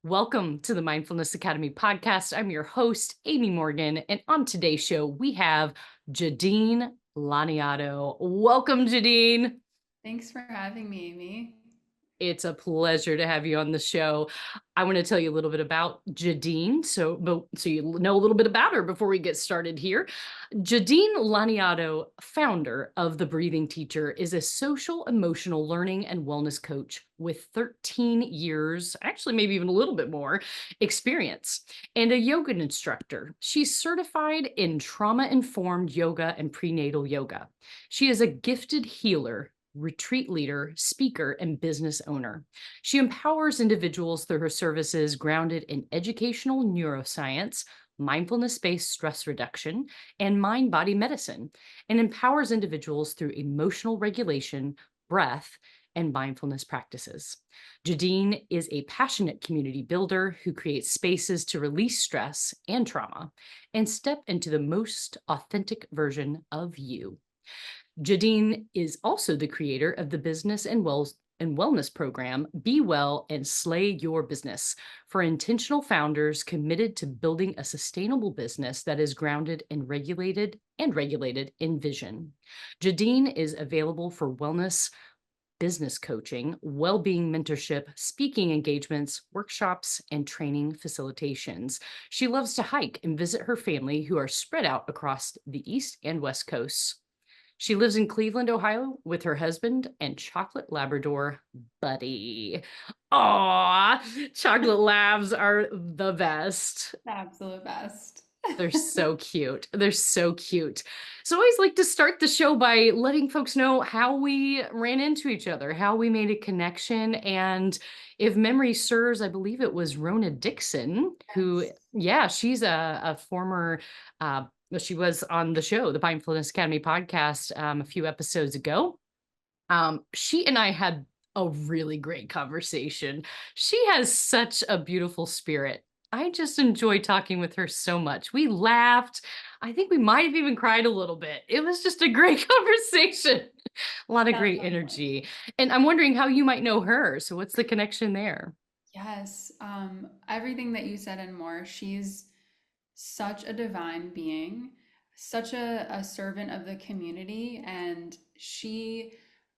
Welcome to the Mindfulness Academy Podcast. I'm your host, Amy Morgan, and on today's show, we have Jadine Laniado. Welcome, Jadine. Thanks for having me, Amy. It's a pleasure to have you on the show. I want to tell you a little bit about Jadine, so you know a little bit about her before we get started here. Jadine Laniado, founder of The Breathing Teacher, is a social emotional learning and wellness coach with 13 years, actually maybe even a little bit more, experience, and a yoga instructor. She's certified in trauma-informed yoga and prenatal yoga. She is a gifted healer, retreat leader, speaker, and business owner. She empowers individuals through her services grounded in educational neuroscience, mindfulness-based stress reduction, and mind-body medicine, and empowers individuals through emotional regulation, breath, and mindfulness practices. Jadine is a passionate community builder who creates spaces to release stress and trauma and step into the most authentic version of you. Jadine is also the creator of the business and wellness program, Be Well and Slay Your Business, for intentional founders committed to building a sustainable business that is grounded and regulated in vision. Jadine is available for wellness, business coaching, well-being mentorship, speaking engagements, workshops, and training facilitations. She loves to hike and visit her family who are spread out across the East and West Coasts. She lives in Cleveland, Ohio with her husband and chocolate Labrador Buddy. Aw, chocolate labs are the best. The absolute best. They're so cute. They're so cute. So I always like to start the show by letting folks know how we ran into each other, how we made a connection. And if memory serves, I believe it was Rona Dixon, who, Yes. yeah, she's a former, she was on the show, the Mindfulness Academy podcast, a few episodes ago. She and I had a really great conversation. She has such a beautiful spirit. I just enjoy talking with her so much. We laughed. I think we might have even cried a little bit. It was just a great conversation. A lot of Sounds great lovely. energy. And I'm wondering how you might know her. So what's the connection there? Yes, everything that you said and more. She's such a divine being, such a servant of the community, and she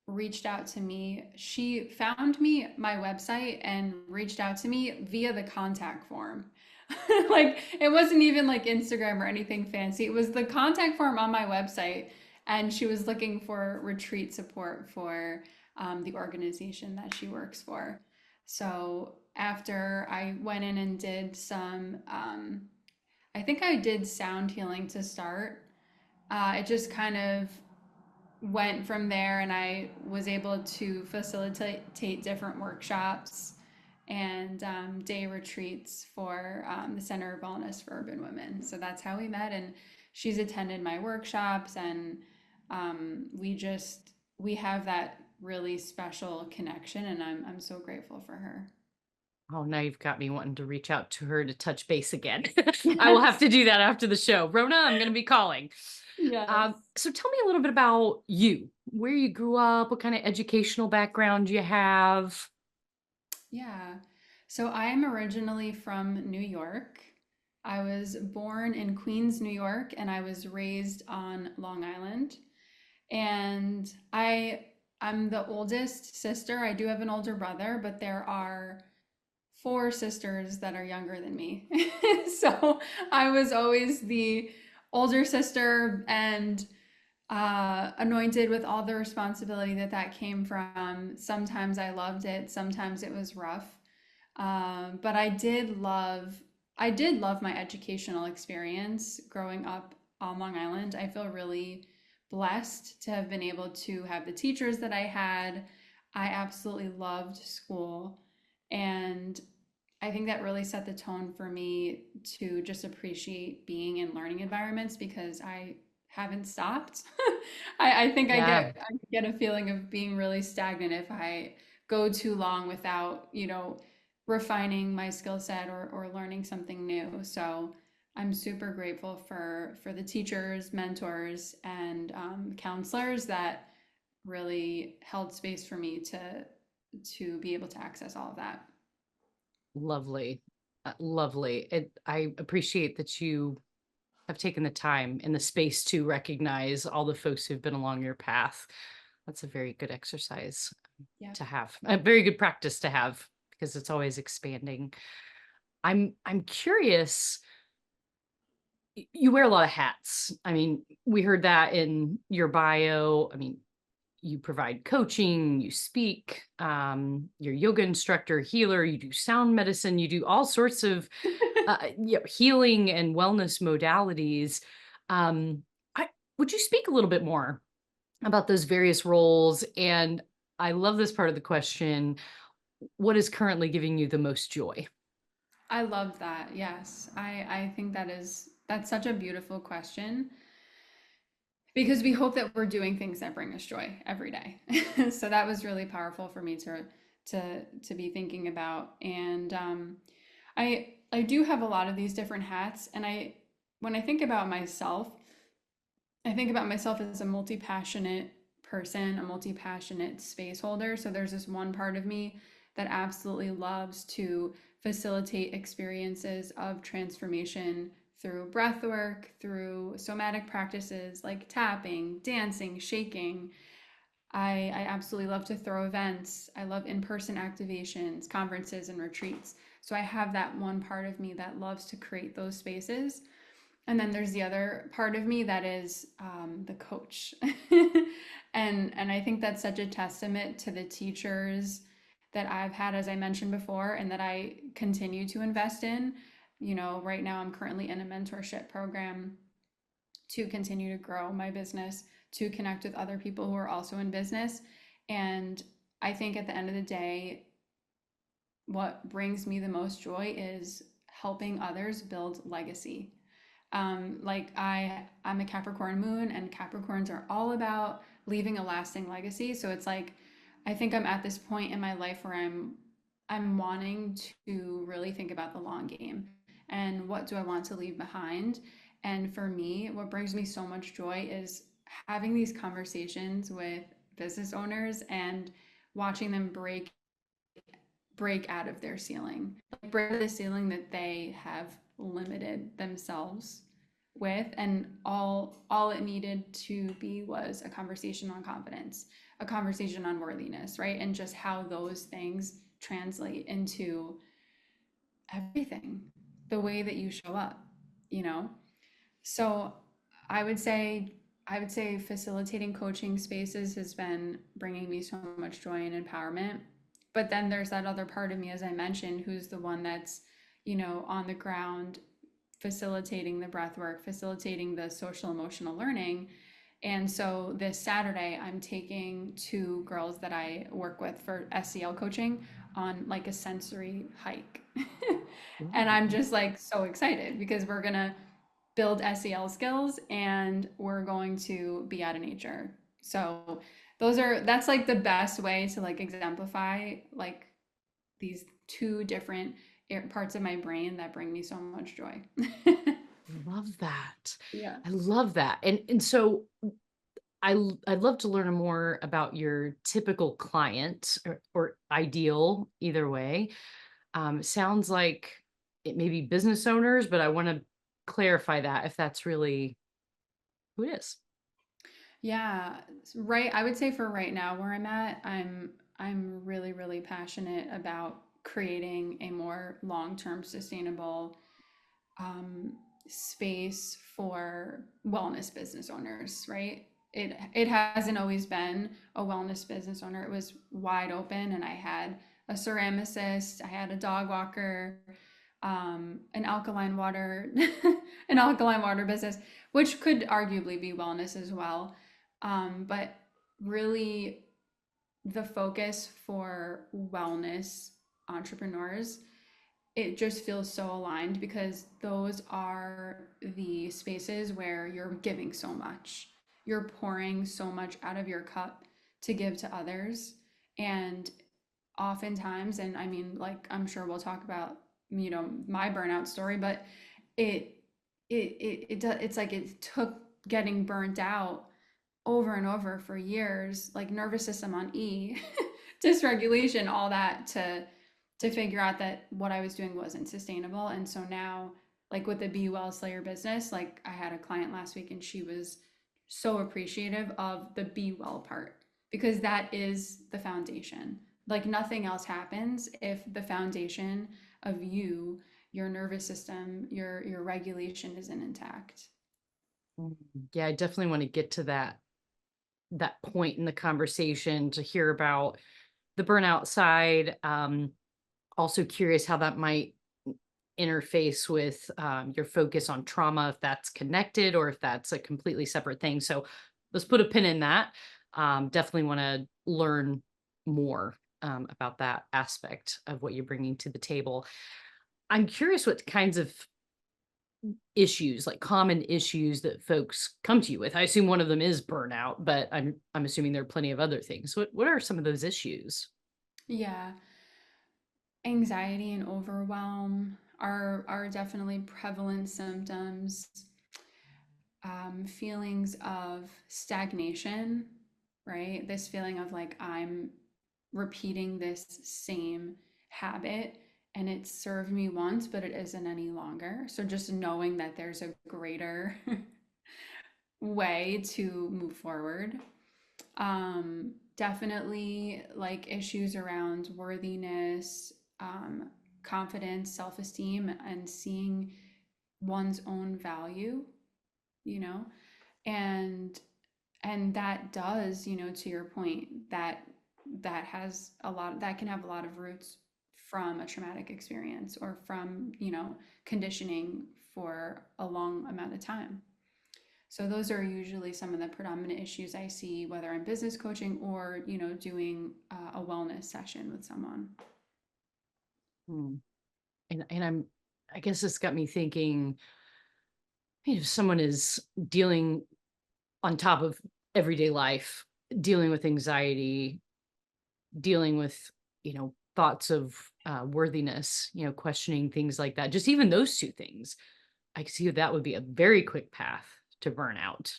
reached out to me. She found me my website and reached out to me via the contact form. Like it wasn't even like Instagram or anything fancy. It was the contact form on my website, and she was looking for retreat support for the organization that she works for. So after I went in and did some, I think I did sound healing to start. It just kind of went from there, and I was able to facilitate different workshops and day retreats for the Center of Wellness for Urban Women. So that's how we met, and she's attended my workshops, and we have that really special connection, and I'm so grateful for her. Oh, now you've got me wanting to reach out to her to touch base again. I will have Yes. to do that after the show. Rona, I'm going to be calling. Yes. So tell me a little bit about you, where you grew up, what kind of educational background you have. Yeah. So I am originally from New York. I was born in Queens, New York, and I was raised on Long Island. And I'm the oldest sister. I do have an older brother, but there are four sisters that are younger than me. So I was always the older sister and anointed with all the responsibility that that came from. Sometimes I loved it, sometimes it was rough. But I did love my educational experience growing up on Long Island. I feel really blessed to have been able to have the teachers that I had. I absolutely loved school. And I think that really set the tone for me to just appreciate being in learning environments because I haven't stopped. I think Yeah. I get a feeling of being really stagnant if I go too long without, refining my skill set or learning something new. So I'm super grateful for the teachers, mentors, and counselors that really held space for me to be able to access all of that. Lovely. Lovely. I appreciate that you have taken the time and the space to recognize all the folks who've been along your path. That's a very good exercise Yeah. to have, a very good practice to have because it's always expanding. I'm curious. You wear a lot of hats. I mean, we heard that in your bio. I mean, you provide coaching, you speak, you're a yoga instructor, healer, you do sound medicine, you do all sorts of healing and wellness modalities. Um, I, would you speak a little bit more about those various roles? And I love this part of the question. What is currently giving you the most joy? I love that. Yes. I think that's such a beautiful question because we hope that we're doing things that bring us joy every day. So that was really powerful for me to be thinking about. And I do have a lot of these different hats, and I when I think about myself, I think about myself as a multi-passionate person, a multi-passionate space holder. So there's this one part of me that absolutely loves to facilitate experiences of transformation through breath work, through somatic practices like tapping, dancing, shaking. I absolutely love to throw events. I love in-person activations, conferences, and retreats. So I have that one part of me that loves to create those spaces. And then there's the other part of me that is the coach. And I think that's such a testament to the teachers that I've had, as I mentioned before, and that I continue to invest in. You know, right now I'm currently in a mentorship program to continue to grow my business, to connect with other people who are also in business. And I think at the end of the day, what brings me the most joy is helping others build legacy. I'm a Capricorn moon, and Capricorns are all about leaving a lasting legacy. So it's like I think I'm at this point in my life where I'm wanting to really think about the long game and what do I want to leave behind. And for me, what brings me so much joy is having these conversations with business owners and watching them break out of their ceiling, like break the ceiling that they have limited themselves with. And all it needed to be was a conversation on confidence, a conversation on worthiness, right? And just how those things translate into everything, the way that you show up, you know. So I would say I would say facilitating coaching spaces has been bringing me so much joy and empowerment. But then there's that other part of me, as I mentioned, who's the one that's, on the ground, facilitating the breath work, facilitating the social emotional learning. And so this Saturday, I'm taking two girls that I work with for SEL coaching on like a sensory hike. And I'm just like so excited because we're going to build SEL skills and we're going to be out of nature. So that's like the best way to like exemplify like these two different parts of my brain that bring me so much joy. Love that. Yeah. I love that. And so I'd love to learn more about your typical client or ideal, either way. Sounds like it may be business owners, but I want to clarify that if that's really who it is. Yeah, right. I would say for right now where I'm at, I'm really, really passionate about creating a more long-term sustainable um, space for wellness business owners, right? It hasn't always been a wellness business owner. It was wide open, and I had a ceramicist, I had a dog walker, an alkaline water, an alkaline water business, which could arguably be wellness as well. But really, the focus for wellness entrepreneurs, it just feels so aligned because those are the spaces where you're giving so much. You're pouring so much out of your cup to give to others. And oftentimes, and I mean, like, I'm sure we'll talk about, my burnout story, but it, it's like it took getting burnt out over and over for years, like nervous system on E, dysregulation, all that to figure out that what I was doing wasn't sustainable. And so now, like with the Be Well Slayer business, like I had a client last week and she was so appreciative of the Be Well part because that is the foundation. Like nothing else happens if the foundation of you, your nervous system, your regulation isn't intact. Mm, yeah, I definitely want to get to that point in the conversation to hear about the burnout side. Also curious how that might interface with your focus on trauma, if that's connected or if that's a completely separate thing. So let's put a pin in that. Definitely want to learn more about that aspect of what you're bringing to the table. I'm curious what kinds of issues, like common issues that folks come to you with. I assume one of them is burnout, but I'm assuming there are plenty of other things. What are some of those issues? Yeah. Anxiety and overwhelm are definitely prevalent symptoms. Feelings of stagnation, right? This feeling of like I'm repeating this same habit and it served me once, but it isn't any longer. So just knowing that there's a greater way to move forward. Definitely like issues around worthiness, confidence, self esteem, and seeing one's own value, you know, and that does, to your point, that has a lot that can have a lot of roots from a traumatic experience or from, conditioning for a long amount of time. So those are usually some of the predominant issues I see, whether I'm business coaching or, doing a wellness session with someone. Hmm. And I guess this got me thinking, if someone is dealing on top of everyday life, dealing with anxiety, dealing with, thoughts of worthiness, questioning things like that, just even those two things, I can see that would be a very quick path to burnout.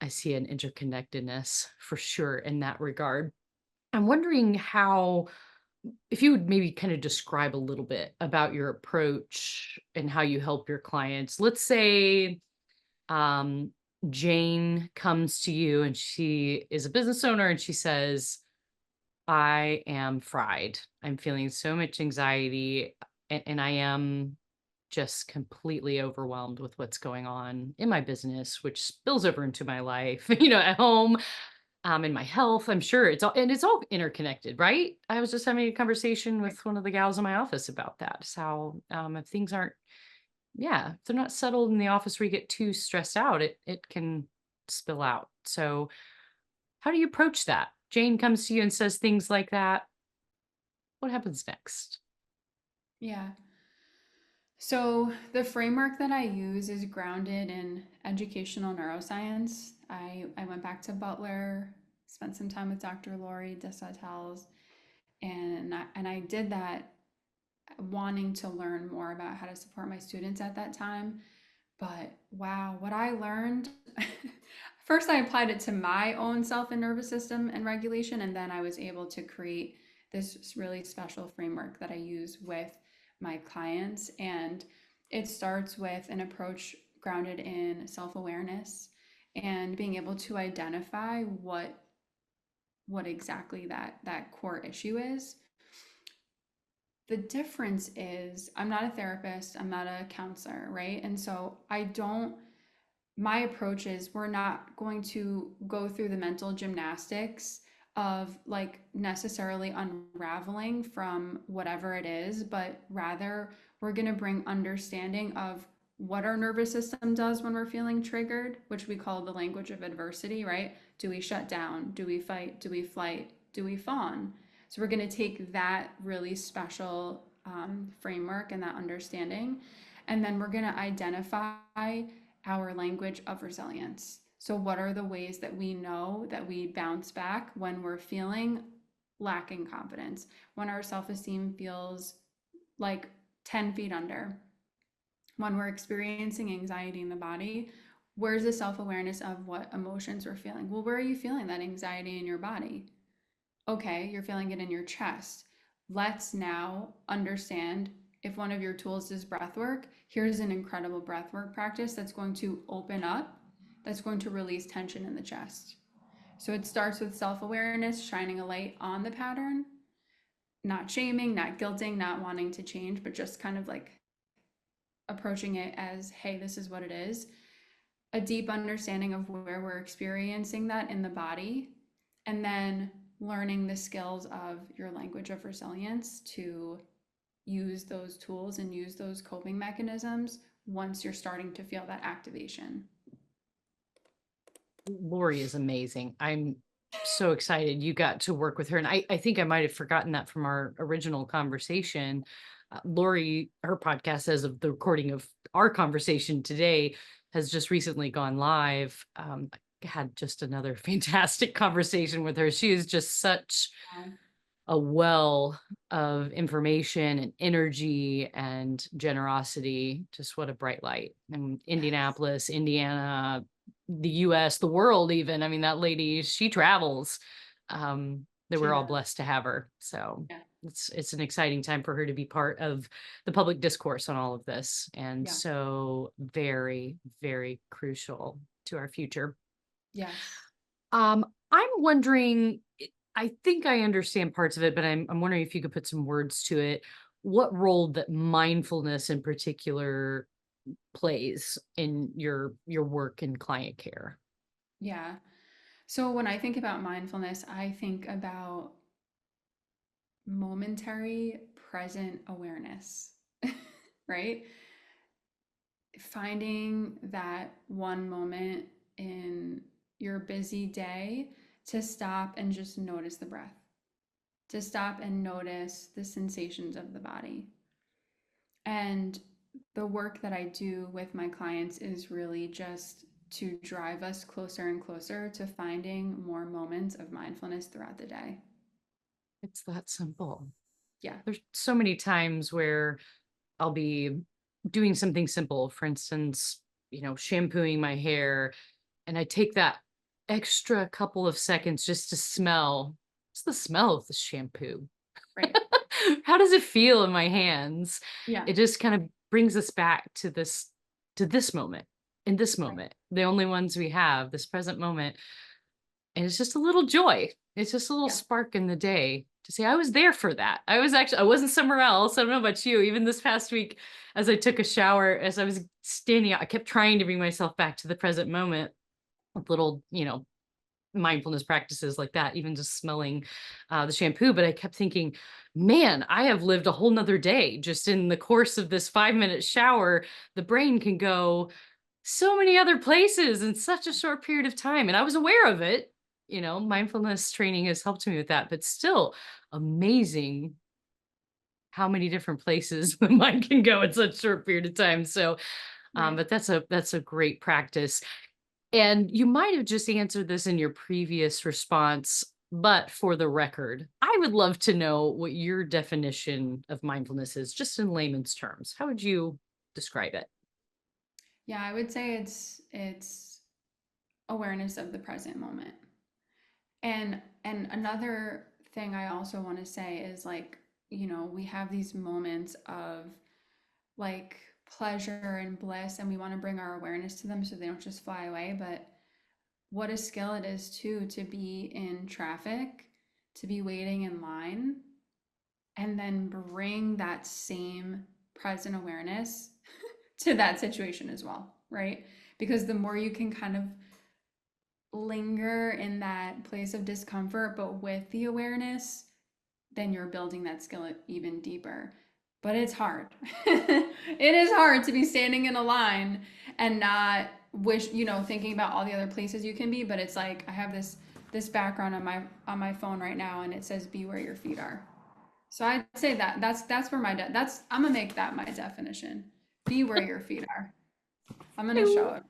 I see an interconnectedness for sure in that regard. I'm wondering how, if you would maybe kind of describe a little bit about your approach and how you help your clients. Let's say um, Jane comes to you and she is a business owner and she says, I am fried. I'm feeling so much anxiety and I am just completely overwhelmed with what's going on in my business, which spills over into my life, at home, in my health. I'm sure it's all interconnected, right? I was just having a conversation with one of the gals in my office about that. Is how if things aren't, yeah, if they're not settled in the office where you get too stressed out, it can spill out. So how do you approach that? Jane comes to you and says things like that. What happens next? Yeah. So the framework that I use is grounded in educational neuroscience. I went back to Butler, spent some time with Dr. Laurie Desautel, and I did that wanting to learn more about how to support my students at that time. But wow, what I learned first, I applied it to my own self and nervous system and regulation, and then I was able to create this really special framework that I use with my clients. And it starts with an approach grounded in self awareness and being able to identify what exactly that core issue is. The difference is I'm not a therapist, I'm not a counselor, right? And so I don't my approach is we're not going to go through the mental gymnastics of like necessarily unraveling from whatever it is, but rather we're going to bring understanding of what our nervous system does when we're feeling triggered, which we call the language of adversity, right? Do we shut down? Do we fight? Do we flight? Do we fawn? So we're going to take that really special framework and that understanding, and then we're going to identify our language of resilience. So, what are the ways that we know that we bounce back when we're feeling lacking confidence, when our self esteem feels like 10 feet under, when we're experiencing anxiety in the body? Where's the self awareness of what emotions we're feeling? Well, where are you feeling that anxiety in your body? Okay, you're feeling it in your chest. let's now understand if one of your tools is breath work, here's an incredible breath work practice that's going to open up, that's going to release tension in the chest. So it starts with self awareness, shining a light on the pattern, not shaming, not guilting, not wanting to change, but just kind of like approaching it as, hey, this is what it is. A deep understanding of where we're experiencing that in the body, and then learning the skills of your language of resilience to use those tools and use those coping mechanisms once you're starting to feel that activation. Lori is amazing. I'm so excited you got to work with her. And I think I might have forgotten that from our original conversation. Lori, her podcast, as of the recording of our conversation today, has just recently gone live. I had just another fantastic conversation with her. She is just such a well of information and energy and generosity. Just what a bright light. And Indianapolis, Indiana, the US, the world even. I mean, that lady, she travels. That we're all blessed to have her. So Yeah. it's an exciting time for her to be part of the public discourse on all of this. And Yeah. so very, very crucial to our future. Yes. I'm wondering, I think I understand parts of it, but I'm wondering if you could put some words to it. What role that mindfulness in particular plays in your work in client care? Yeah. So when I think about mindfulness, I think about momentary present awareness, right? Finding that one moment in your busy day to stop and just notice the breath, to stop and notice the sensations of the body. And the work that I do with my clients is really just to drive us closer and closer to finding more moments of mindfulness throughout the day. It's that simple. Yeah. There's so many times where I'll be doing something simple, for instance, shampooing my hair, and I take that extra couple of seconds just to smell. What's the smell of the shampoo? Right. How does it feel in my hands? Yeah. It just kind of brings us back to this moment, in this Right. moment, the only ones we have, this present moment. And it's just a little joy. It's just a little Yeah. spark in the day to say, I was there for that. I wasn't somewhere else. I don't know about you. Even this past week, as I took a shower, as I was standing out, I kept trying to bring myself back to the present moment with little, mindfulness practices like that, even just smelling the shampoo. But I kept thinking, man, I have lived a whole nother day just in the course of this 5-minute shower. The brain can go so many other places in such a short period of time. And I was aware of it. Mindfulness training has helped me with that, but still amazing how many different places the mind can go in such a short period of time. So, Right. but that's a great practice. And you might have just answered this in your previous response, but for the record, I would love to know what your definition of mindfulness is, just in layman's terms. How would you describe it? Yeah, I would say it's awareness of the present moment. And another thing I also want to say is like, we have these moments of like pleasure and bliss and we want to bring our awareness to them so they don't just fly away, but what a skill it is too to be in traffic, to be waiting in line and then bring that same present awareness to that situation as well, right? Because the more you can kind of linger in that place of discomfort, but with the awareness, then you're building that skill even deeper. But it's hard. It is hard to be standing in a line and not thinking about all the other places you can be. But it's like I have this background on my phone right now, and it says "Be where your feet are." So I'd say that's where I'm gonna make that my definition. Be where your feet are. I'm gonna show it.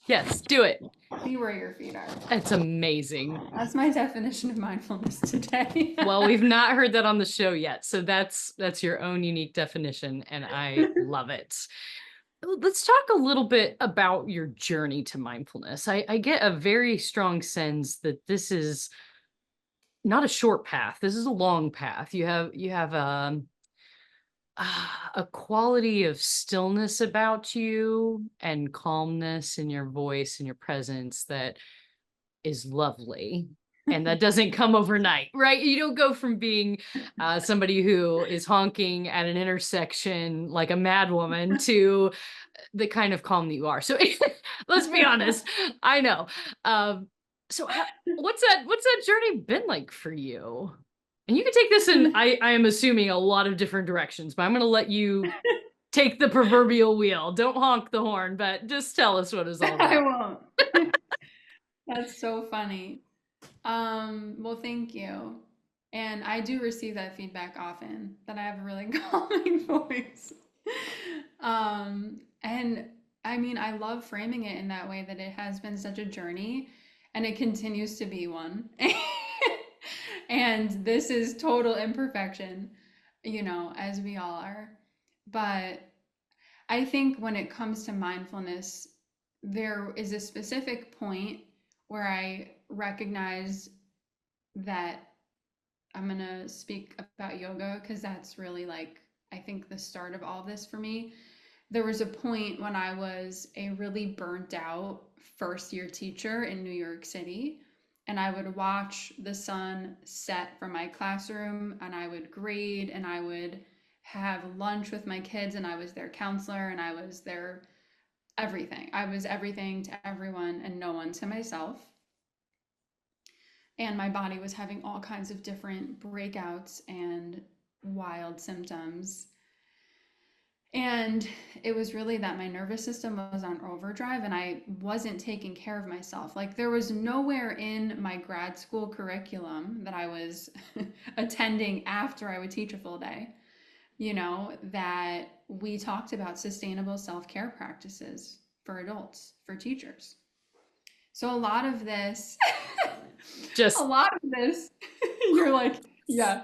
Yes, do it. Be where your feet are. It's amazing. That's my definition of mindfulness today. Well, we've not heard that on the show yet, so that's your own unique definition, and I love it. Let's talk a little bit about your journey to mindfulness. I get a very strong sense that this is not a short path. This is a long path. You have a quality of stillness about you and calmness in your voice and your presence that is lovely. And that doesn't come overnight, right? You don't go from being somebody who is honking at an intersection like a madwoman to the kind of calm that you are. So let's be honest. I know. Um, so what's that journey been like for you? And you can take this in, I am assuming, a lot of different directions, but I'm going to let you take the proverbial wheel. Don't honk the horn, but just tell us what it's all I about. won't. That's so funny. Well, thank you. And I do receive that feedback often that I have a really calming voice. And I mean, I love framing it in that way that it has been such a journey and it continues to be one. And this is total imperfection, as we all are. But I think when it comes to mindfulness, there is a specific point where I recognize that I'm going to speak about yoga because that's really like, I think, the start of all this for me. There was a point when I was a really burnt out first year teacher in New York City, and I would watch the sun set from my classroom, and I would grade, and I would have lunch with my kids, and I was their counselor, and I was their everything. I was everything to everyone and no one to myself. And my body was having all kinds of different breakouts and wild symptoms. And it was really that my nervous system was on overdrive and I wasn't taking care of myself. Like, there was nowhere in my grad school curriculum that I was attending after I would teach a full day, that we talked about sustainable self-care practices for adults, for teachers. So a lot of this, Just you're like, yeah,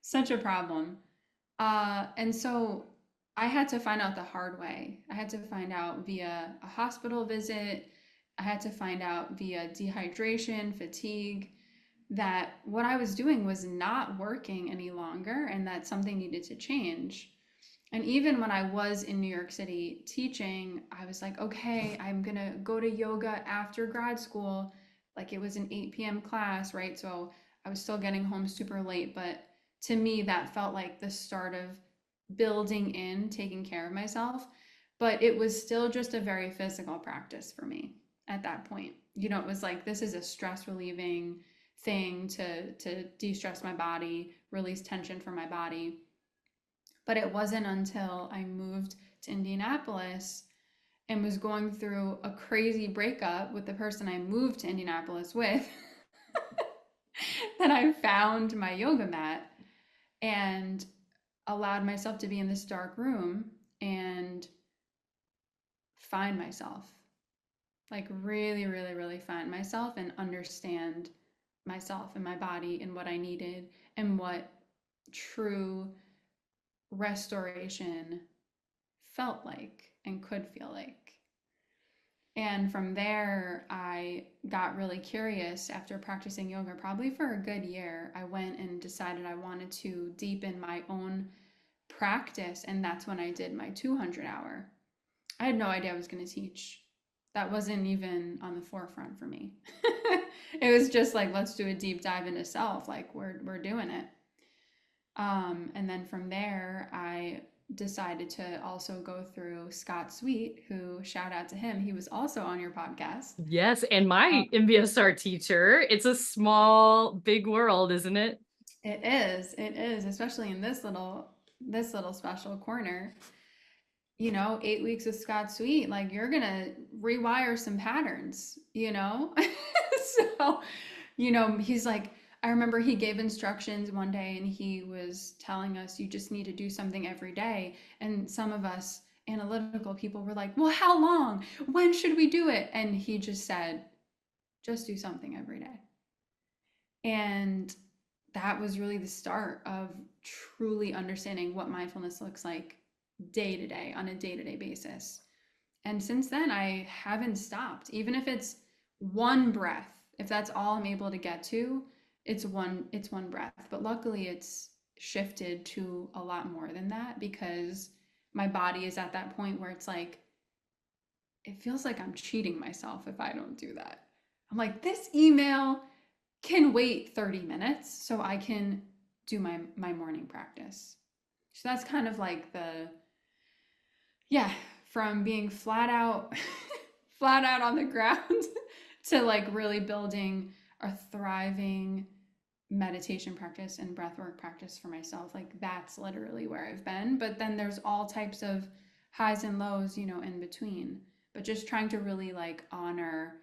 such a problem. And so I had to find out the hard way. I had to find out via a hospital visit. I had to find out via dehydration, fatigue, that what I was doing was not working any longer and that something needed to change. And even when I was in New York City teaching, I was like, okay, I'm going to go to yoga after grad school. Like, it was an 8 p.m. class, right? So I was still getting home super late. But to me, that felt like the start of building in taking care of myself. But it was still just a very physical practice for me at that point. It was like, this is a stress relieving thing to de-stress my body, release tension from my body. But it wasn't until I moved to Indianapolis and was going through a crazy breakup with the person I moved to Indianapolis with that I found my yoga mat and allowed myself to be in this dark room and find myself. Like, really, really, really find myself and understand myself and my body and what I needed and what true restoration felt like and could feel like. And from there, I got really curious after practicing yoga, probably for a good year. I went and decided I wanted to deepen my own practice, and that's when I did my 200 hour. I had no idea I was going to teach. That wasn't even on the forefront for me. It was just like, let's do a deep dive into self. Like, we're doing it. And then from there, I decided to also go through Scott Sweet, who, shout out to him, he was also on your podcast. yes, and my MBSR teacher. It's a small, big world, isn't it? It is, especially in this little special corner. 8 weeks of Scott Sweet, like, you're gonna rewire some patterns. So, he's like, I remember he gave instructions one day and he was telling us, you just need to do something every day. And some of us analytical people were like, well, how long? When should we do it? And he just said, just do something every day. And that was really the start of truly understanding what mindfulness looks like day to day, on a day-to-day basis. And since then, I haven't stopped. Even if it's one breath, if that's all I'm able to get to, it's one breath. But luckily it's shifted to a lot more than that because my body is at that point where it's like it feels like I'm cheating myself if I don't do that. I'm like, this email can wait 30 minutes so I can do my morning practice. So that's kind of like yeah, from being flat out flat out on the ground to like really building a thriving meditation practice and breathwork practice for myself. Like that's literally where I've been. But then there's all types of highs and lows, in between. But just trying to really like honor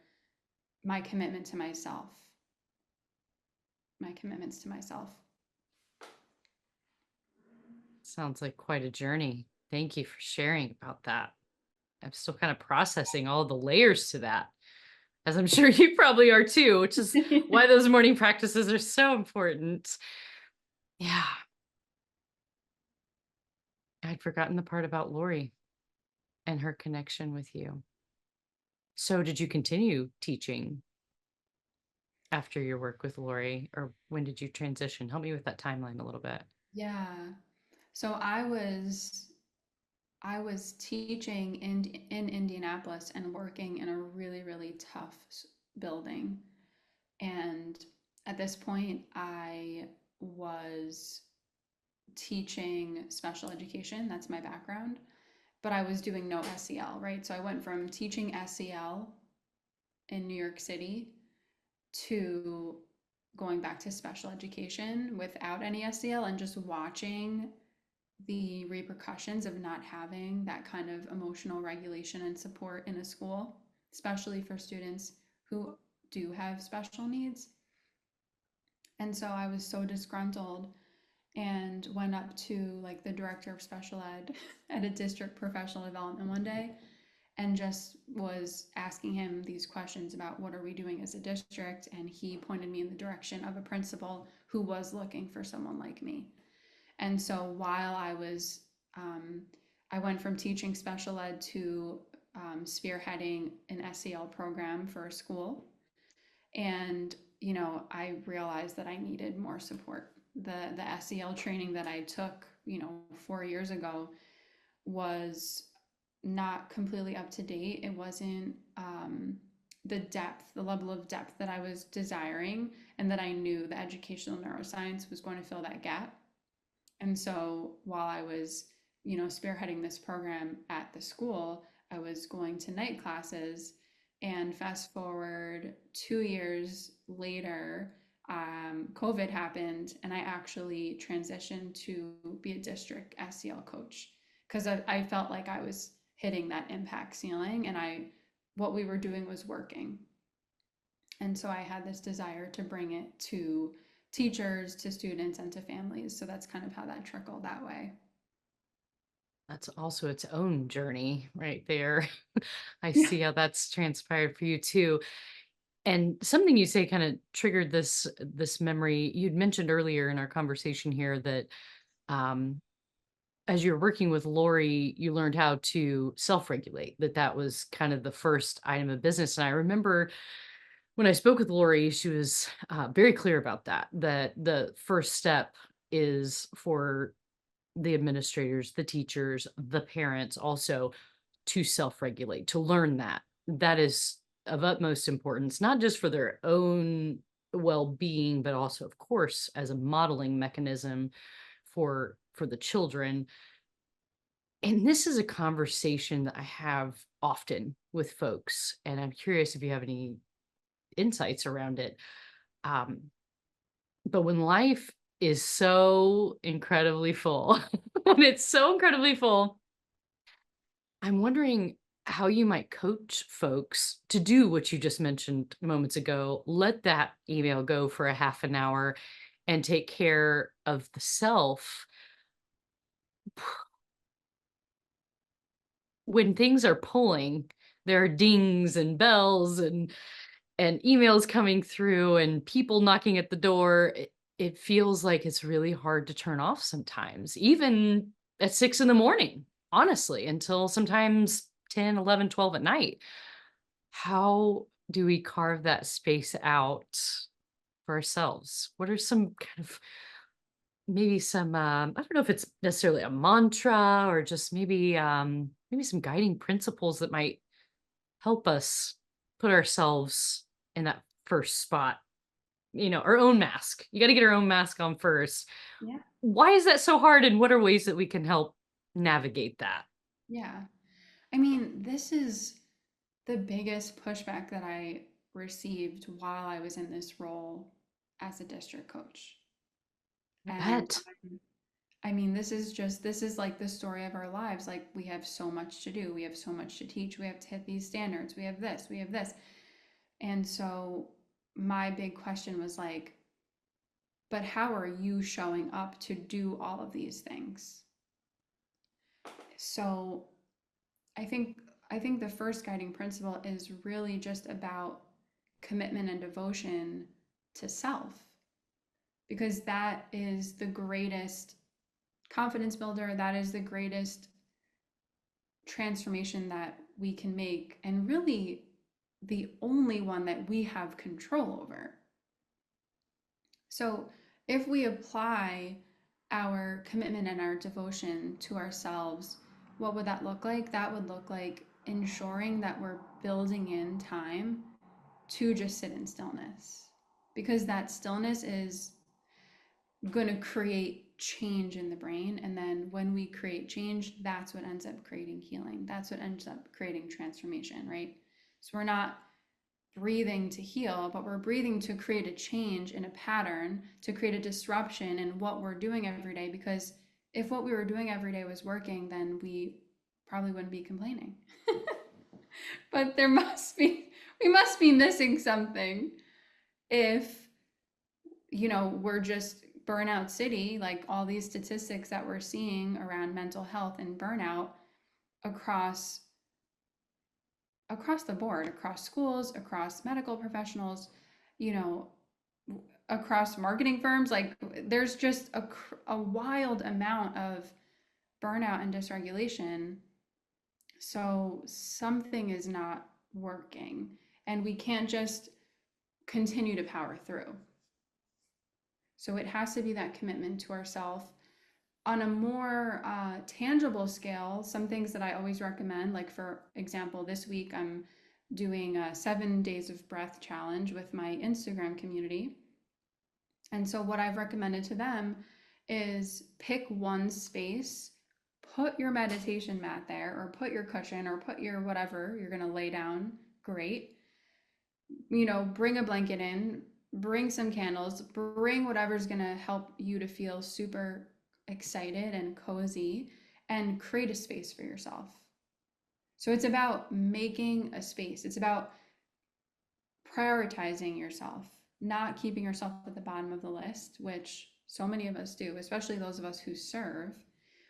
my commitment to myself, my commitments to myself. Sounds like quite a journey. Thank you for sharing about that. I'm still kind of processing all the layers to that, as I'm sure you probably are too, which is why those morning practices are so important. Yeah, I'd forgotten the part about Lori and her connection with you. So, did you continue teaching after your work with Lori, or when did you transition? Help me with that timeline a little bit. Yeah. So I was teaching in Indianapolis and working in a really, really tough building. And at this point, I was teaching special education. That's my background. But I was doing no SEL, right? So I went from teaching SEL in New York City to going back to special education without any SEL and just watching the repercussions of not having that kind of emotional regulation and support in a school, especially for students who do have special needs. And so I was so disgruntled and went up to like the director of special ed at a district professional development one day and just was asking him these questions about what are we doing as a district, and he pointed me in the direction of a principal who was looking for someone like me. And so while I went from teaching special ed to spearheading an SEL program for a school. And, I realized that I needed more support. The SEL training that I took, 4 years ago was not completely up to date. It wasn't the level of depth that I was desiring, and that I knew the educational neuroscience was going to fill that gap. And so while I was, spearheading this program at the school, I was going to night classes. And fast forward 2 years later, COVID happened, and I actually transitioned to be a district SEL coach because I felt like I was hitting that impact ceiling, and what we were doing was working. And so I had this desire to bring it to teachers, to students, and to families. So that's kind of how that trickled that way. That's also its own journey right there. I Yeah. see how that's transpired for you too. And something you say kind of triggered this memory. You'd mentioned earlier in our conversation here that um, as you're working with Lori, you learned how to self-regulate. That was kind of the first item of business. And I remember when I spoke with Lori, she was very clear about that. That the first step is for the administrators, the teachers, the parents also to self-regulate, to learn that. That is of utmost importance, not just for their own well-being, but also, of course, as a modeling mechanism for the children. And this is a conversation that I have often with folks, and I'm curious if you have any insights around it. Um, but when life is so incredibly full, when it's so incredibly full, I'm wondering how you might coach folks to do what you just mentioned moments ago. Let that email go for a half an hour and take care of the self. When things are pulling, there are dings and bells and emails coming through and people knocking at the door. It feels like it's really hard to turn off sometimes, even at 6 in the morning, honestly, until sometimes 10, 11, 12 at night. How do we carve that space out for ourselves? What are some kind of maybe some I don't know if it's necessarily a mantra or just maybe some guiding principles that might help us put ourselves in that first spot, our own mask. You got to get our own mask on first. Yeah. Why is that so hard and what are ways that we can help navigate that? Yeah. I mean, this is the biggest pushback that I received while I was in this role as a district coach. I And bet. I mean, this is like the story of our lives. Like, we have so much to do, we have so much to teach, we have to hit these standards, we have this, we have this. And so, my big question was like, but how are you showing up to do all of these things? So, I think I think the first guiding principle is really just about commitment and devotion to self, because that is the greatest confidence builder, that is the greatest transformation that we can make, and really the only one that we have control over. So, if we apply our commitment and our devotion to ourselves, what would that look like? That would look like ensuring that we're building in time to just sit in stillness, because that stillness is going to create change in the brain. And then when we create change, that's what ends up creating healing. That's what ends up creating transformation, right? So we're not breathing to heal, but we're breathing to create a change in a pattern, to create a disruption in what we're doing every day. Because if what we were doing every day was working, then we probably wouldn't be complaining. But we must be missing something if, we're just burnout city, like all these statistics that we're seeing around mental health and burnout across the board, across schools, across medical professionals, you know, across marketing firms. Like, there's just a wild amount of burnout and dysregulation. So something is not working, and we can't just continue to power through. So it has to be that commitment to ourself. On a more tangible scale, some things that I always recommend, like for example, this week I'm doing a 7 days of breath challenge with my Instagram community. And so what I've recommended to them is pick one space, put your meditation mat there, or put your cushion, or put your whatever you're going to lay down. Great. Bring a blanket in, bring some candles, bring whatever's going to help you to feel super excited and cozy, and create a space for yourself. So it's about making a space. It's about prioritizing yourself, not keeping yourself at the bottom of the list, which so many of us do, especially those of us who serve.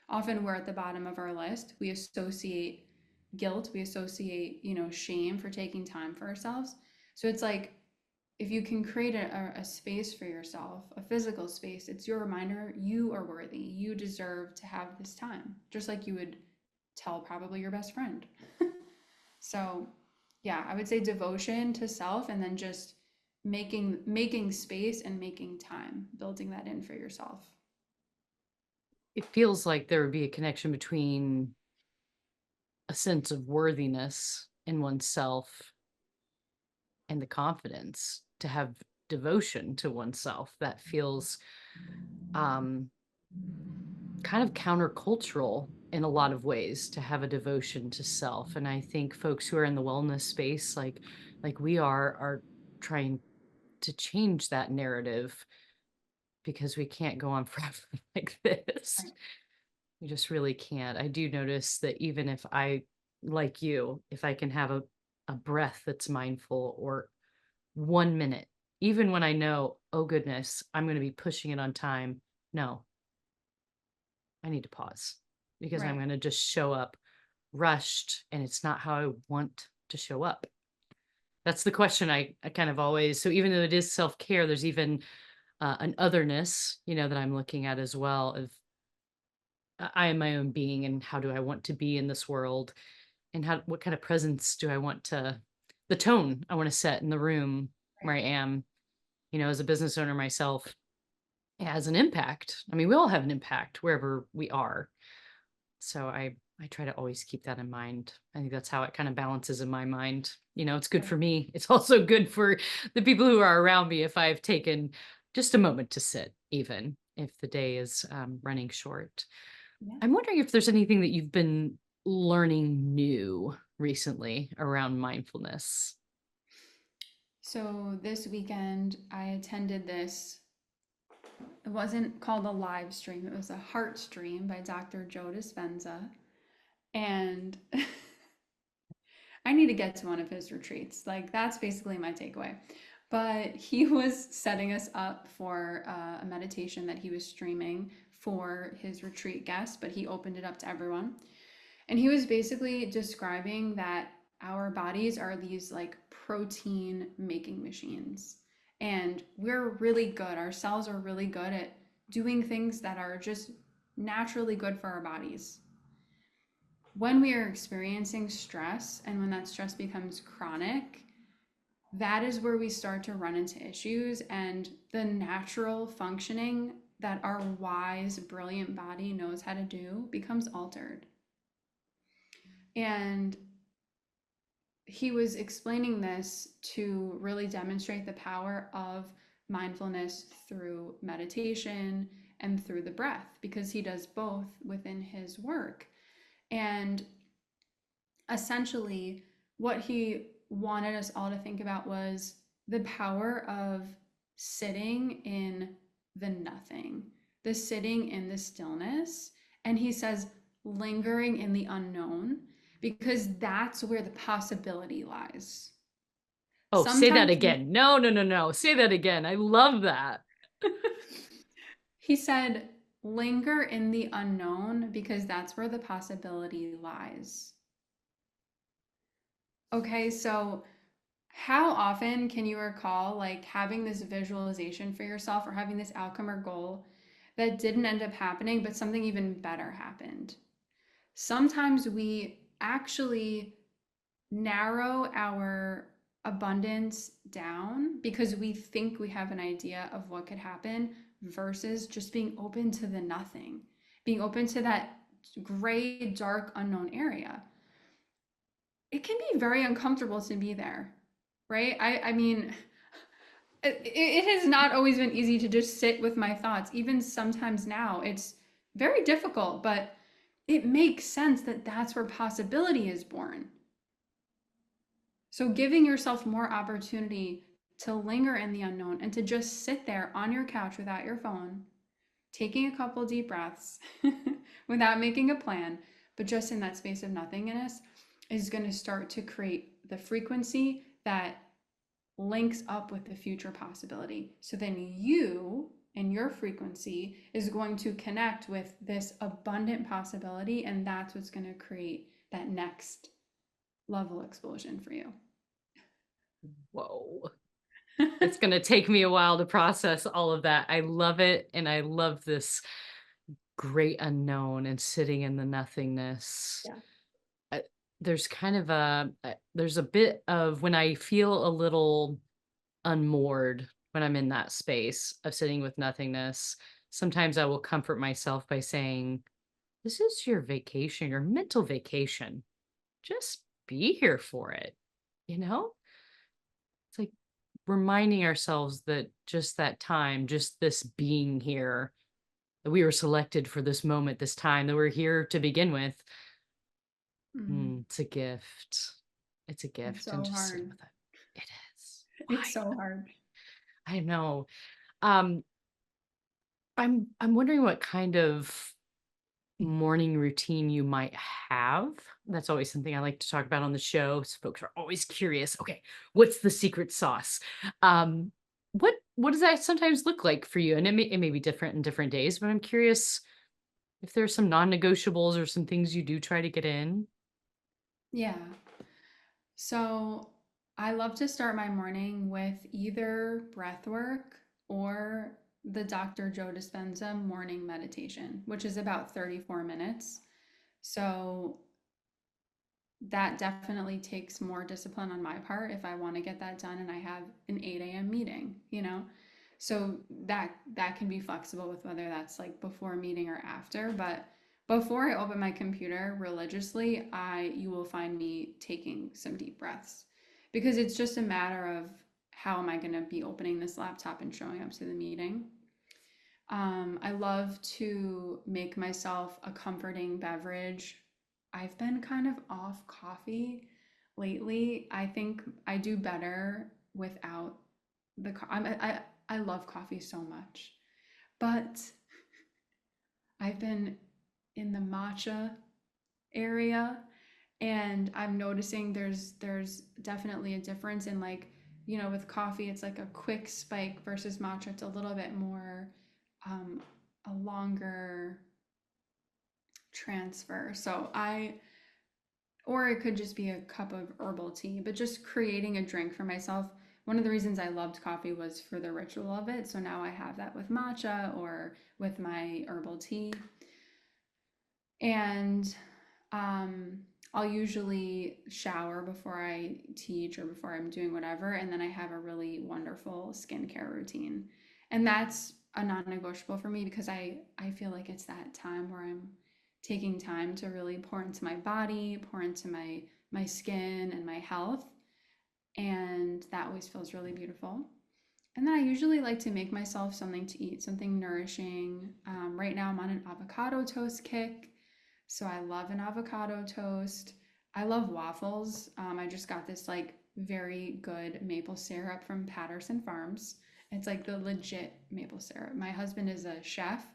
Often we're at the bottom of our list. We associate guilt, we associate, shame for taking time for ourselves. So it's like, if you can create a space for yourself, a physical space, it's your reminder you are worthy. You deserve to have this time, just like you would tell probably your best friend. So, yeah, I would say devotion to self, and then just making space and making time, building that in for yourself. It feels like there would be a connection between a sense of worthiness in oneself and the confidence to have devotion to oneself that feels um, kind of countercultural in a lot of ways to have a devotion to self. And I think folks who are in the wellness space, like we are trying to change that narrative because we can't go on forever like this. Right. We just really can't. I do notice that even if I, like you, if I can have a breath that's mindful or 1 minute, even when I know, oh goodness, I'm going to be pushing it on time. No, I need to pause because I'm Right. going to just show up rushed and it's not how I want to show up. That's the question I kind of always, so even though it is self-care, there's even an otherness, that I'm looking at as well of I am my own being and how do I want to be in this world and what kind of presence do I want to, the tone I want to set in the room where Right. I am. as a business owner myself, it has an impact. I mean, we all have an impact wherever we are. So I try to always keep that in mind. I think that's how it kind of balances in my mind. It's good for Right. me. It's also good for the people who are around me if I've taken just a moment to sit, even if the day is running short. Yeah. I'm wondering if there's anything that you've been learning new recently around mindfulness. So this weekend, I attended this. It wasn't called a live stream, it was a heart stream by Dr. Joe Dispenza. And I need to get to one of his retreats. Like, that's basically my takeaway. But he was setting us up for a meditation that he was streaming for his retreat guests, but he opened it up to everyone. And he was basically describing that our bodies are these like protein making machines. And we're really good, our cells are really good at doing things that are just naturally good for our bodies. When we are experiencing stress and when that stress becomes chronic, that is where we start to run into issues, and the natural functioning that our wise, brilliant body knows how to do becomes altered. And he was explaining this to really demonstrate the power of mindfulness through meditation and through the breath, because he does both within his work. And essentially, what he wanted us all to think about was the power of sitting in the nothing, the sitting in the stillness. And he says, lingering in the unknown, because that's where the possibility lies. Oh, say that Sometimes again. No, no, no, no. Say that again. I love that. he said, linger in the unknown because that's where the possibility lies. Okay, so how often can you recall like having this visualization for yourself or having this outcome or goal that didn't end up happening, but something even better happened? Sometimes we actually narrow our abundance down because we think we have an idea of what could happen versus just being open to the nothing, being open to that gray, dark, unknown area. It can be very uncomfortable to be there, right? I mean, it has not always been easy to just sit with my thoughts. Even sometimes now, it's very difficult, but it makes sense that that's where possibility is born. So, giving yourself more opportunity to linger in the unknown and to just sit there on your couch without your phone, taking a couple deep breaths without making a plan, but just in that space of nothingness is going to start to create the frequency that links up with the future possibility. So then you and your frequency is going to connect with this abundant possibility, and that's what's going to create that next level explosion for you. Whoa. It's going to take me a while to process all of that. I love it. And I love this great unknown and sitting in the nothingness. Yeah. Uh, there's kind of there's a bit of when I feel a little unmoored when I'm in that space of sitting with nothingness. Sometimes I will comfort myself by saying, this is your vacation, your mental vacation. Just be here for it. You know, it's like reminding ourselves that just that time, just this being here, that we were selected for this moment, this time, that we're here to begin with. Mm. It's a gift. It's a It's gift, and so just sitting hard. with it. It is. It's so hard. I know. Um, I'm wondering what kind of morning routine you might have. That's always something I like to talk about on the show. So folks are always curious. Okay, what's the secret sauce? Um, what does that sometimes look like for you? And it may be different in different days, but I'm curious if there's some non-negotiables or some things you do try to get in. Yeah. So I love to start my morning with either breath work or the Dr. Joe Dispenza morning meditation, which is about 34 minutes. So that definitely takes more discipline on my part if I want to get that done and I have an 8 a.m. meeting, you know? So that can be flexible with whether that's like before a meeting or after. But before I open my computer religiously, you will find me taking some deep breaths because it's just a matter of how am I going to be opening this laptop and showing up to the meeting. I love to make myself a comforting beverage. I've been kind of off coffee lately. I think I do better without I love coffee so much, but I've been in the matcha area and I'm noticing there's definitely a difference in like, you know, with coffee it's like a quick spike versus matcha it's a little bit more um, a longer transfer. Or it could just be a cup of herbal tea, but just creating a drink for myself. One of the reasons I loved coffee was for the ritual of it. So now I have that with matcha or with my herbal tea. And I'll usually shower before I teach or before I'm doing whatever. And then I have a really wonderful skincare routine. And that's a non negotiable for me because I feel like it's that time where I'm taking time to really pour into my body, pour into my skin and my health. And that always feels really beautiful. And then I usually like to make myself something to eat, something nourishing. Right now I'm on an avocado toast kick. So I love an avocado toast. I love waffles. I just got this like very good maple syrup from Patterson Farms. It's like the legit maple syrup. My husband is a chef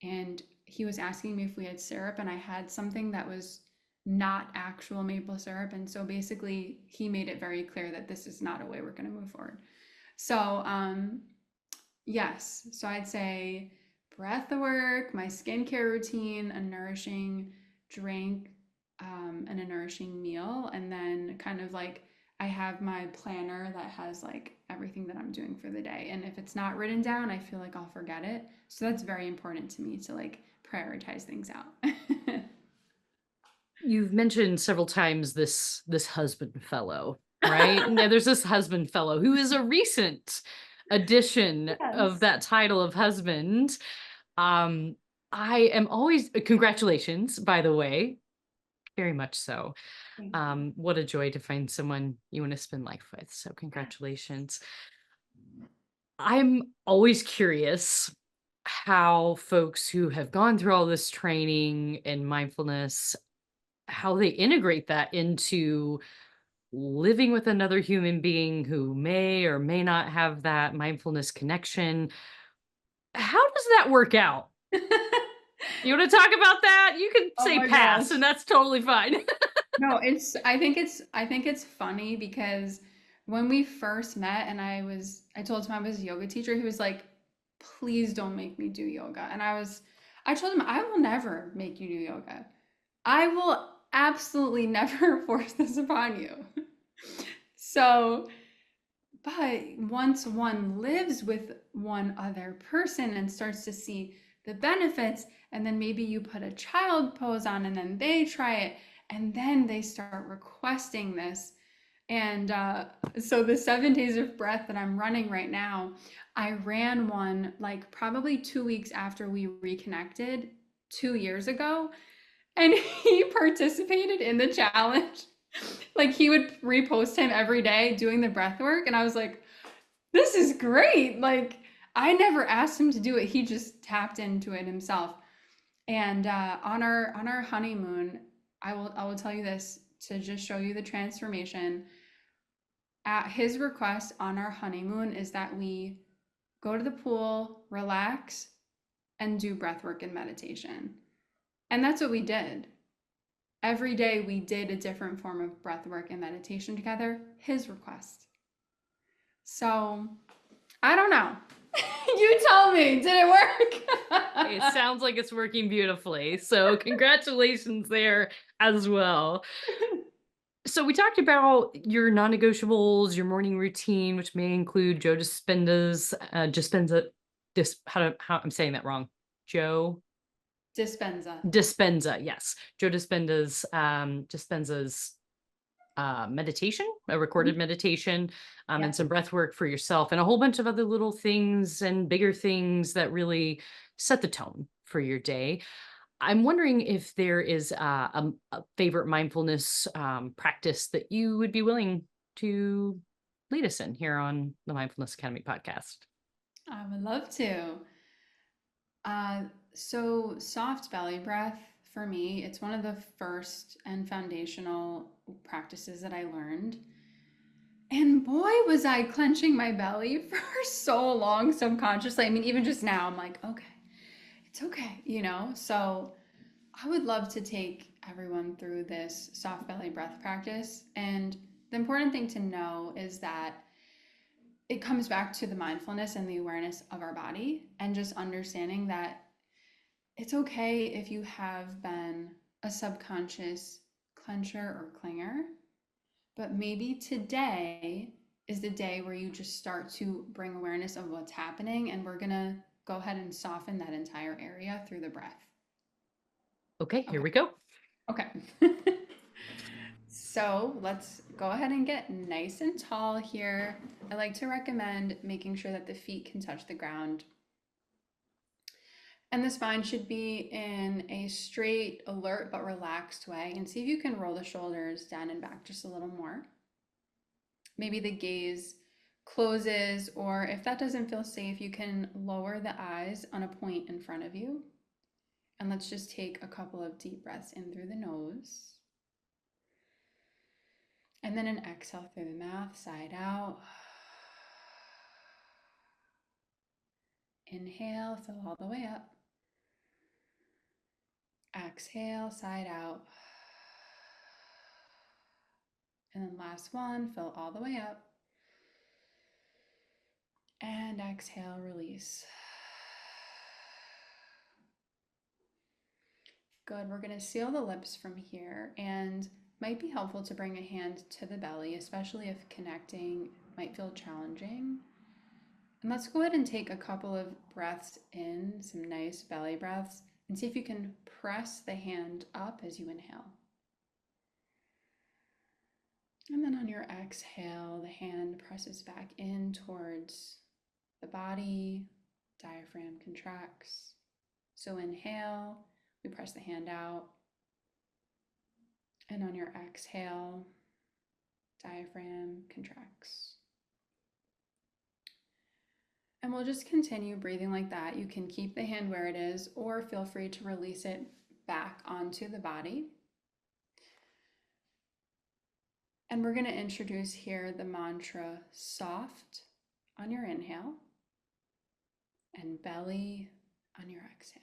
and he was asking me if we had syrup and I had something that was not actual maple syrup. And so basically he made it very clear that this is not a way we're going to move forward. So yes, so I'd say breath work, my skincare routine, a nourishing drink, and a nourishing meal. And then kind of like I have my planner that has like everything that I'm doing for the day. And if it's not written down, I feel like I'll forget it. So that's very important to me to like prioritize things out. You've mentioned several times this husband fellow, right? Now there's this husband fellow who is a recent addition of Yes. that title of husband. Um, I am always congratulations, by the way, very much so. Thank you. What a joy to find someone you want to spend life with. So congratulations. I'm always curious how folks who have gone through all this training in mindfulness, how they integrate that into living with another human being who may or may not have that mindfulness connection. How does that work out? You want to talk about that? You can Oh say my pass, gosh. and that's totally fine. No, I think it's funny because when we first met and I told him I was a yoga teacher, he was like, "Please don't make me do yoga." And I told him I will never make you do yoga. I will absolutely never force this upon you. So, but once one lives with one other person and starts to see the benefits, and then maybe you put a child pose on and then they try it, and then they start requesting this. And so the 7 days of breath that I'm running right now, I ran one like probably 2 weeks after we reconnected 2 years ago. And he participated in the challenge. Like he would repost him every day doing the breath work. And I was like, this is great. Like I never asked him to do it. He just tapped into it himself. And on our honeymoon, I will tell you this to just show you the transformation. At his request on our honeymoon is that we go to the pool, relax, and do breath work and meditation. And that's what we did. Every day we did a different form of breath work and meditation together, his request. So I don't know. You tell me, did it work? It sounds like it's working beautifully. So congratulations there as well. So we talked about your non-negotiables, your morning routine, which may include Joe how I'm saying that wrong. Joe Dispenza. Dispenza, yes. Joe Dispenza's meditation, a Mhm. recorded meditation, and Yep. some breath work for yourself, and a whole bunch of other little things and bigger things that really set the tone for your day. I'm wondering if there is a favorite mindfulness practice that you would be willing to lead us in here on the Mindfulness Academy podcast. I would love to. Uh, so soft belly breath for me, it's one of the first and foundational practices that I learned. And boy, was I clenching my belly for so long subconsciously. I mean, even just now, I'm like, okay, it's okay, you know? So I would love to take everyone through this soft belly breath practice. And the important thing to know is that it comes back to the mindfulness and the awareness of our body and just understanding that it's okay if you have been a subconscious clencher or clinger, but maybe today is the day where you just start to bring awareness of what's happening, and we're gonna go ahead and soften that entire area through the breath. Okay, here Okay. we go. Okay. So let's go ahead and get nice and tall here. I like to recommend making sure that the feet can touch the ground. And the spine should be in a straight, alert, but relaxed way. And see if you can roll the shoulders down and back just a little more. Maybe the gaze closes, or if that doesn't feel safe, you can lower the eyes on a point in front of you. And let's just take a couple of deep breaths in through the nose. And then an exhale through the mouth, side out. Inhale, fill all the way up. Exhale, side out. And then last one, fill all the way up. And exhale, release. Good. We're going to seal the lips from here, and might be helpful to bring a hand to the belly, especially if connecting might feel challenging. And let's go ahead and take a couple of breaths in, some nice belly breaths, and see if you can press the hand up as you inhale. And then on your exhale, the hand presses back in towards the body, diaphragm contracts. So inhale, we press the hand out. And on your exhale, diaphragm contracts. And we'll just continue breathing like that. You can keep the hand where it is, or feel free to release it back onto the body. And we're going to introduce here the mantra soft on your inhale and belly on your exhale.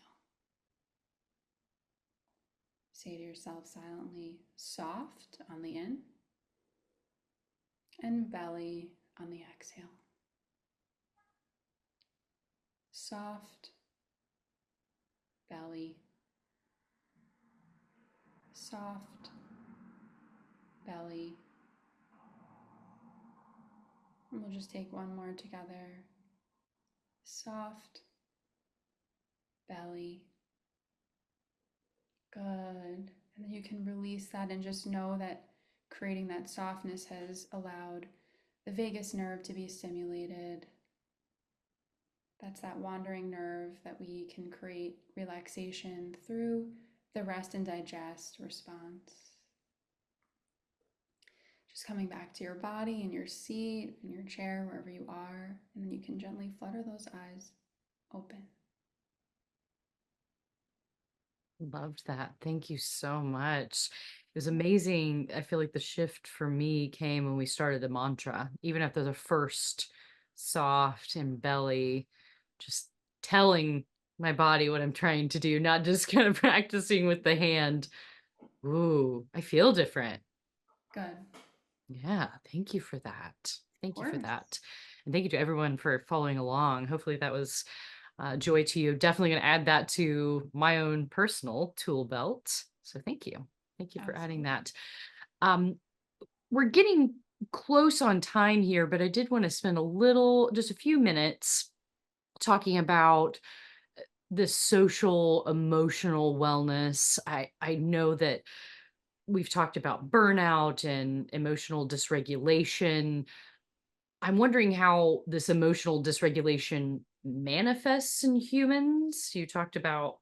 Say to yourself silently, soft on the in and belly on the exhale. Soft, belly, soft, belly. And we'll just take one more together. Soft, belly. Good. And then you can release that and just know that creating that softness has allowed the vagus nerve to be stimulated. That's that wandering nerve that we can create relaxation through the rest and digest response. Just coming back to your body in your seat, in your chair, wherever you are, and then you can gently flutter those eyes open. Loved that. Thank you so much. It was amazing. I feel like the shift for me came when we started the mantra, even after the first soft and belly, just telling my body what I'm trying to do, not just kind of practicing with the hand. Ooh, I feel different. Good. Yeah, thank you for that. Of Thank you for course. that. And thank you to everyone for following along. Hopefully that was joy to you. Definitely going to add that to my own personal tool belt. So thank you. Thank you for adding Absolutely. that. Um, we're getting close on time here, but I did want to spend just a few minutes talking about this social emotional wellness. I know that we've talked about burnout and emotional dysregulation. I'm wondering how this emotional dysregulation manifests in humans. You talked about,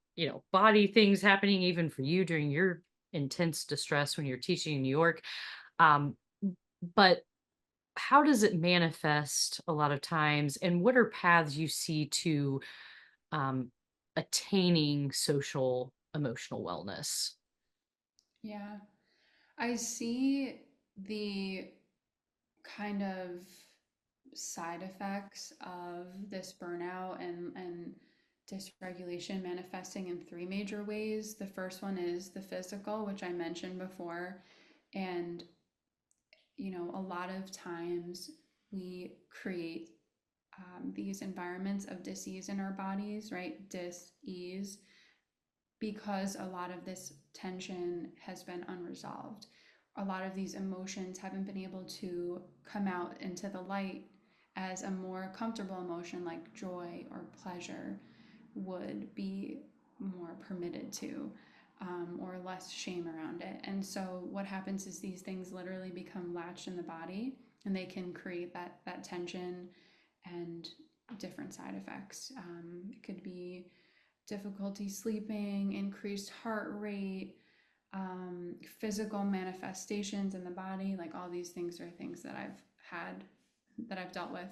body things happening even for you during your intense distress when you're teaching in New York. Um, but how does it manifest a lot of times? And what are paths you see to um, attaining social emotional wellness? Yeah. I see the kind of side effects of this burnout and dysregulation manifesting in three major ways. The first one is the physical, which I mentioned before. And, a lot of times we create these environments of dis-ease in our bodies, right? Dis-ease, because a lot of this tension has been unresolved. A lot of these emotions haven't been able to come out into the light as a more comfortable emotion like joy or pleasure would be more permitted to, or less shame around it. And so what happens is these things literally become latched in the body, and they can create that tension and different side effects. It could be difficulty sleeping, increased heart rate, physical manifestations in the body. Like all these things are things that I've had, that I've dealt with.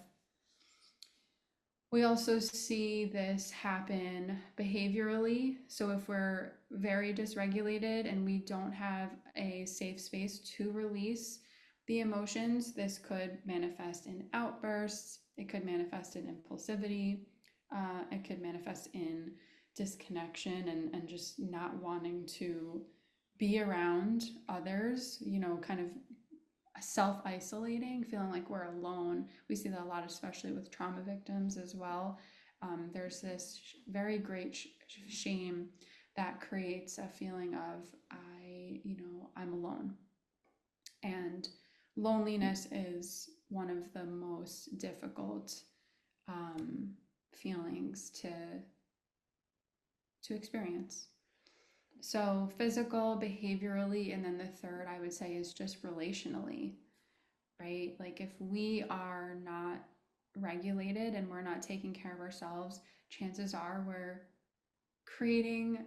We also see this happen behaviorally. So, if we're very dysregulated and we don't have a safe space to release the emotions, this could manifest in outbursts, it could manifest in impulsivity, it could manifest in disconnection and just not wanting to be around others, kind of self isolating, feeling like we're alone. We see that a lot, especially with trauma victims as well. There's this very great shame that creates a feeling of I'm alone. And loneliness is one of the most difficult um, feelings to experience. So physical, behaviorally, and then the third I would say is just relationally, right? Like if we are not regulated and we're not taking care of ourselves, chances are we're creating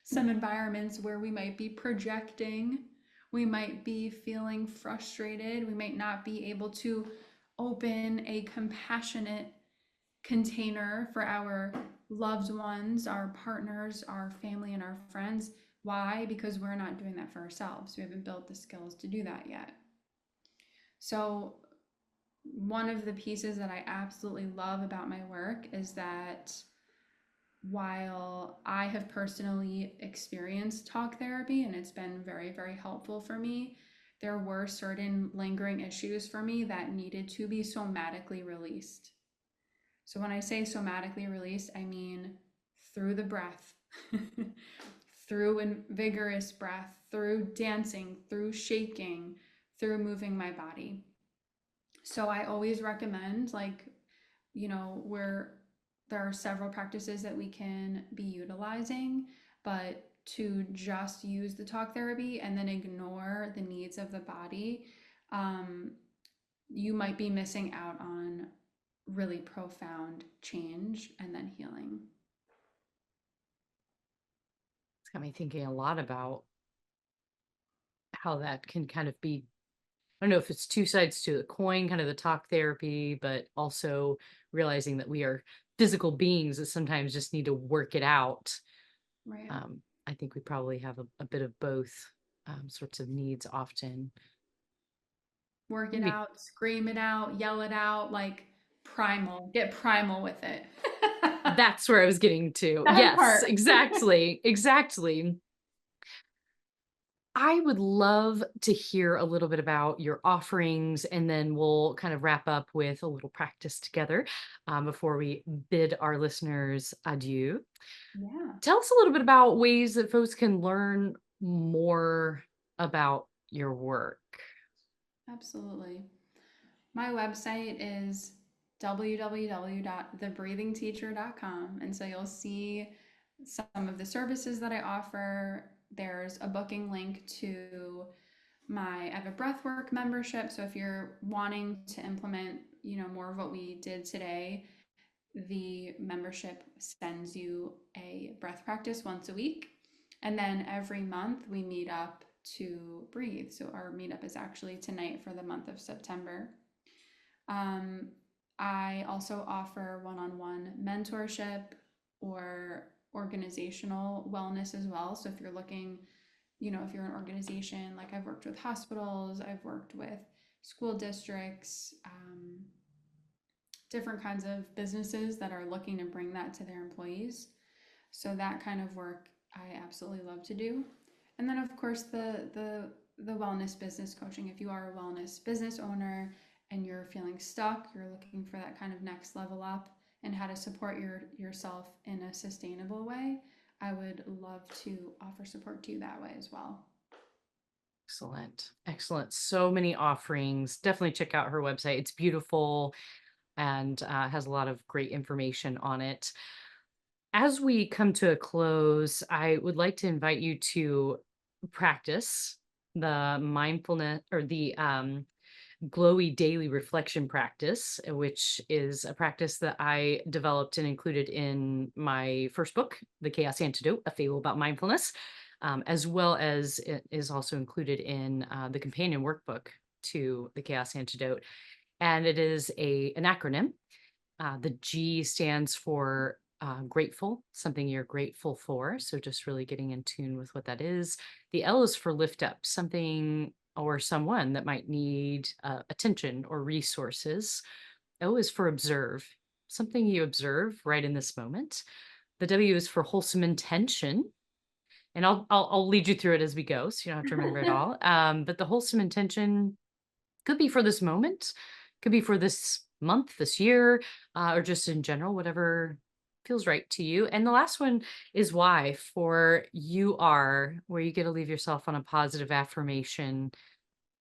some environments where we might be projecting, we might be feeling frustrated, we might not be able to open a compassionate container for our loved ones, our partners, our family, and our friends. Why? Because we're not doing that for ourselves. We haven't built the skills to do that yet. So, one of the pieces that I absolutely love about my work is that while I have personally experienced talk therapy and it's been very, very helpful for me, there were certain lingering issues for me that needed to be somatically released. So when I say somatically released, I mean through the breath, through a vigorous breath, through dancing, through shaking, through moving my body. So I always recommend, like, where there are several practices that we can be utilizing, but to just use the talk therapy and then ignore the needs of the body, um, you might be missing out on really profound change and then healing. It's got me thinking a lot about how that can kind of be, I don't know if it's two sides to the coin, kind of the talk therapy, but also realizing that we are physical beings that sometimes just need to work it out. Right. I think we probably have a bit of both sorts of needs often. Work it Maybe out, scream it out, yell it out, like primal. Get primal with it. that's where I was getting to. That Yes, part. exactly. Exactly. I would love to hear a little bit about your offerings, and then we'll kind of wrap up with a little practice together before we bid our listeners adieu. Yeah, Tell us a little bit about ways that folks can learn more about your work. absolutely. My website is www.thebreathingteacher.com. And so you'll see some of the services that I offer. there's a booking link to I have a breathwork membership. So if you're wanting to implement, more of what we did today, the membership sends you a breath practice once a week. And then every month we meet up to breathe. So our meetup is actually tonight for the month of September. Um, I also offer one on one mentorship or organizational wellness as well. So if you're looking, if you're an organization, like I've worked with hospitals, I've worked with school districts, different kinds of businesses that are looking to bring that to their employees. So that kind of work I absolutely love to do. And then of course the wellness business coaching. If you are a wellness business owner and you're feeling stuck, you're looking for that kind of next level up and how to support yourself in a sustainable way, I would love to offer support to you that way as well. Excellent. Excellent. So many offerings. Definitely check out her website. It's beautiful and has a lot of great information on it. As we come to a close, I would like to invite you to practice the mindfulness or the glowy daily reflection practice, which is a practice that I developed and included in my first book, The Chaos Antidote, A Fable About Mindfulness, as well as it is also included in the companion workbook to The Chaos Antidote. And it is an acronym. The G stands for grateful, something you're grateful for. So just really getting in tune with what that is. The L is for lift up, something or someone that might need attention or resources. O is for observe, something you observe right in this moment. The W is for wholesome intention. And I'll lead you through it as we go, so you don't have to remember it all. But the wholesome intention could be for this moment, could be for this month, this year, or just in general, whatever feels right to you. And the last one is why, for you are, where you get to leave yourself on a positive affirmation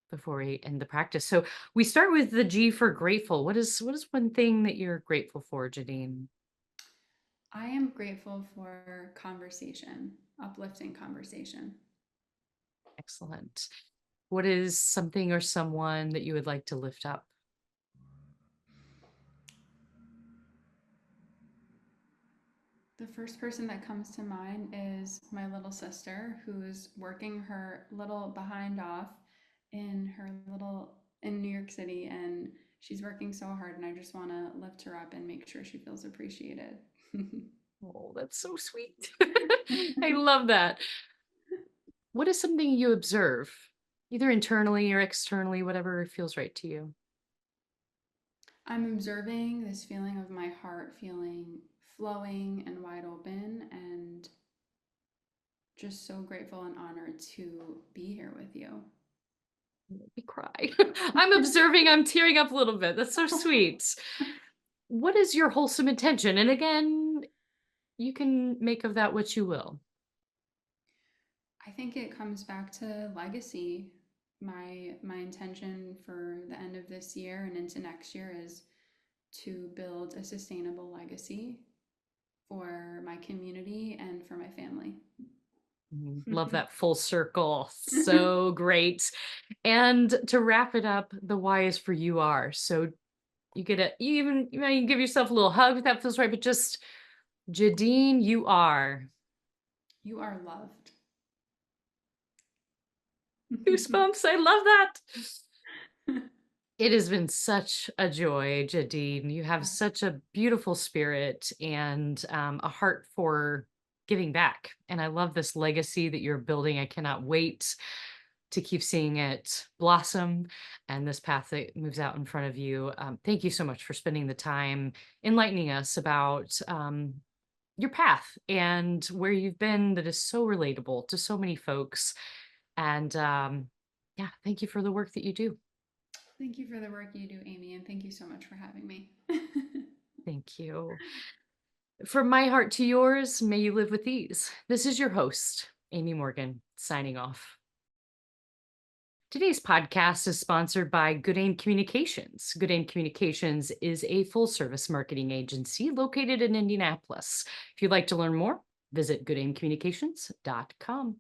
before we end the practice. So we start with the G for grateful. What is one thing that you're grateful for, Jadine? I am grateful for conversation, uplifting conversation. Excellent. What is something or someone that you would like to lift up? The first person that comes to mind is my little sister who's working her little behind off in New York City, and she's working so hard, and I just want to lift her up and make sure she feels appreciated. Oh, that's so sweet. I love that. What is something you observe, either internally or externally, whatever feels right to you? I'm observing this feeling of my heart feeling flowing and wide open, and just so grateful and honored to be here with you. Make me cry. I'm observing, I'm tearing up a little bit. That's so sweet. What is your wholesome intention? And again, you can make of that what you will. I think it comes back to legacy. My intention for the end of this year and into next year is to build a sustainable legacy for my community and for my family. Love that full circle. So great. And to wrap it up, the why is for you are. So you get it. You can give yourself a little hug if that feels right, but just Jadine, you are. You are loved. Goosebumps. I love that. It has been such a joy, Jadine. You have such a beautiful spirit and a heart for giving back. And I love this legacy that you're building. I cannot wait to keep seeing it blossom and this path that moves out in front of you. Thank you so much for spending the time enlightening us about your path and where you've been that is so relatable to so many folks. And yeah, thank you for the work that you do. Thank you for the work you do, Amy, and thank you so much for having me. Thank you. From my heart to yours, may you live with ease. This is your host, Amy Morgan, signing off. Today's podcast is sponsored by Good Aim Communications. Good Aim Communications is a full-service marketing agency located in Indianapolis. If you'd like to learn more, visit goodaimcommunications.com.